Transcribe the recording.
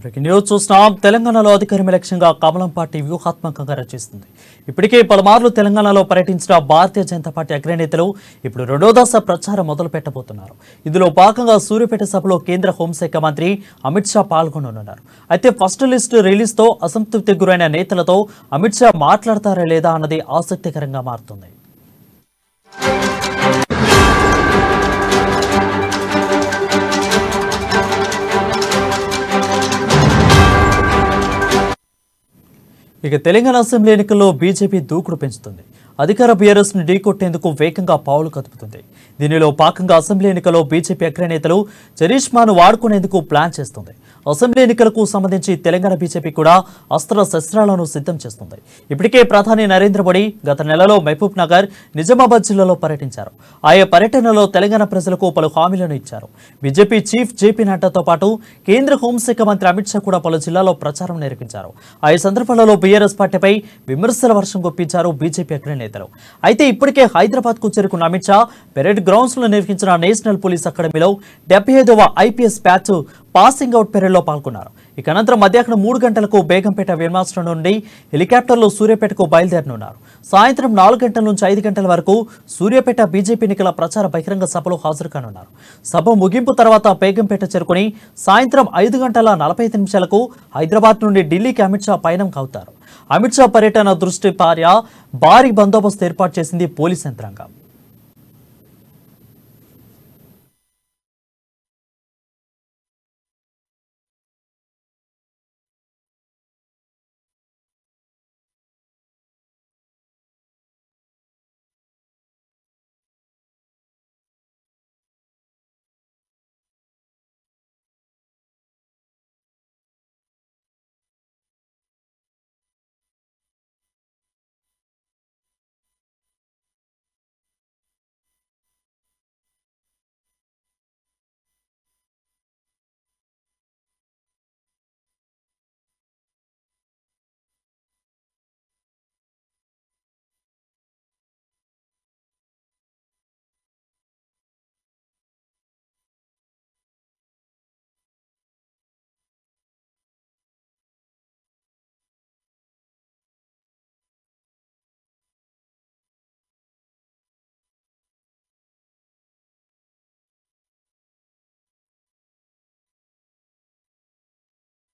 Breaking news చూస్తున్నాం. తెలంగాణలో అధికారం లక్ష్యంగా కమలం పార్టీ వ్యూహాత్మకంగా రచిస్తుంది. ఇప్పటికే పలుమార్లు తెలంగాణలో పర్యటించిన భారతీయ జనతా పార్టీ అగ్రనేతలు ఇప్పుడు రెండో దశ ప్రచారం మొదలు పెట్టబోతున్నారు. ఇందులో భాగంగా సూర్యాపేట సభలో కేంద్ర హోంశాఖ మంత్రి అమిత్ షా పాల్గొననున్నారు. అయితే ఫస్ట్ లిస్ట్ రిలీజ్తో అసంతృప్తికి గురైన నేతలతో అమిత్ షా మాట్లాడతారా లేదా అన్నది ఆసక్తికరంగా మారుతుంది. ఇక తెలంగాణ అసెంబ్లీ ఎన్నికల్లో బీజేపీ దూకుడు పెంచుతుంది. అధికార బీఆర్ఎస్ ను ఢీకొట్టేందుకు వేగంగా పావులు కదుపుతుంది. దీనిలో భాగంగా అసెంబ్లీ ఎన్నికల్లో బీజేపీ అగ్రనేతలు చరిష్మాను వాడుకునేందుకు ప్లాన్ చేస్తుంది. అసెంబ్లీ ఎన్నికలకు సంబంధించి తెలంగాణ బీజేపీ కూడా అస్త్ర శస్త్రాలను సిద్ధం చేస్తుంది. ఇప్పటికే ప్రధాని నరేంద్ర మోడీ గత నెలలో మహబూబ్ నగర్, నిజామాబాద్ జిల్లాలో పర్యటించారు. ఆయా పర్యటనలో తెలంగాణ ప్రజలకు పలు హామీలను ఇచ్చారు. బీజేపీ చీఫ్ జేపీ నడ్డాతో పాటు కేంద్ర హోంశాఖ మంత్రి అమిత్ షా కూడా పలు జిల్లాలో ప్రచారం నిర్వహించారు. ఆయా సందర్భాలలో బీఆర్ఎస్ పార్టీపై విమర్శల వర్షం గుప్పించారు బీజేపీ అగ్రనేతలు. అయితే ఇప్పటికే హైదరాబాద్ కు చేరుకున్న అమిత్ షా పెరేడ్ గ్రౌండ్స్ లో నిర్వహించిన నేషనల్ పోలీస్ అకాడమీలో 75వ IPS batch passing out parade లో పాల్గొన్నారు. ఇక అనంతరం మధ్యాహ్నం 3 గంటలకు బేగంపేట విమానాశ్రయం నుండి హెలికాప్టర్లో సూర్యాపేటకు బయలుదేరనున్నారు. సాయంత్రం 4 గంటల నుంచి 5 గంటల వరకు సూర్యాపేట బీజేపీ ఎన్నికల ప్రచార బహిరంగ సభలో హాజరు కానున్నారు. సభ ముగింపు తర్వాత బేగంపేట చేరుకుని సాయంత్రం 5:45 నిమిషాలకు హైదరాబాద్ నుండి ఢిల్లీకి అమిత్ షా పయనం అవుతారు. అమిత్ షా పర్యటన దృష్ట్యా భారీ బందోబస్తు ఏర్పాటు చేసింది పోలీస్ యంత్రాంగం.